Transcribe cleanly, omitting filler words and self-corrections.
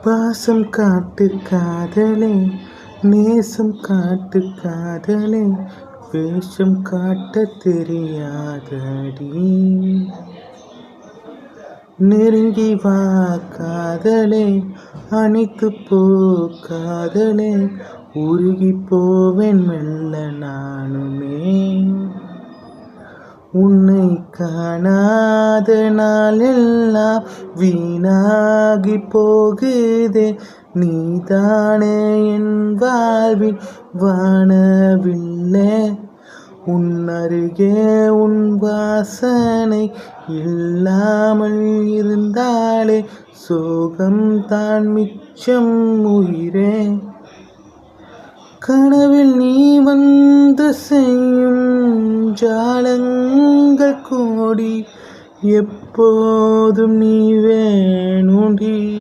பாசம் காட்டு காதலே, நேசம் காட்டு காதலே, வேஷம் காட்டத் தெரியாதடி. நெருங்கி வா காதலே, அணைத்துப் போ காதலே, உருகிப் போவேன் மெல்ல நானுமே. உன்னை காணாத நாளெல்லாம் வீணாகி போகுதே. நீதானே என் வாழ்வின் வானவில்லே. உன் அருகே உன் வாசனை இல்லாமல் இருந்தாலே சோகம் தான் மிச்சம் உயிரே. கனவில் நீ வந்து செய்யும் ஜாலங்கள் கோடி, எப்போதும் நீ வேணுண்டி.